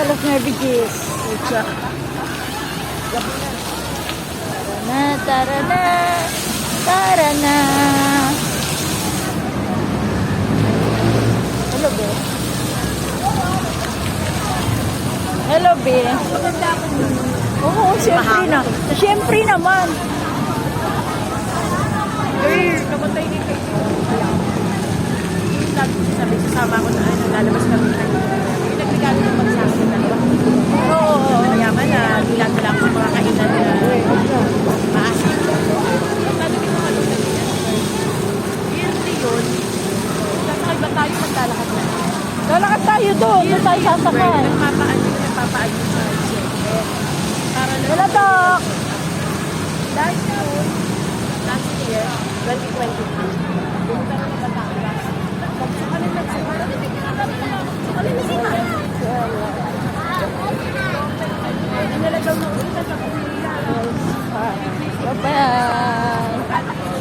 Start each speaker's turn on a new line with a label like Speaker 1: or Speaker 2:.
Speaker 1: of Nerviges. Tara na. Tara na. Hello, be. Hello, be. Oo, siyempre na. Siyempre naman.
Speaker 2: Kamatay ni Kate. Sabi, sasama ko na lalabas kami. Yung nagregalo ng pagsabi ng dalawa.
Speaker 1: Oo.
Speaker 2: Mayaman na, bilang-bilang sa mga kainan na maasin. Sabi ko mga doon na yearly yun. Sasakay ba tayo maglalakad na?
Speaker 1: Lalakad tayo doon. Doon tayo sasakay.
Speaker 2: Nagpapaan sa siyempre. Para lang.
Speaker 1: Hello, Doc.
Speaker 2: Last year, 2022. Pumunta na ng Batangas. Pag sa kanila nagsakay,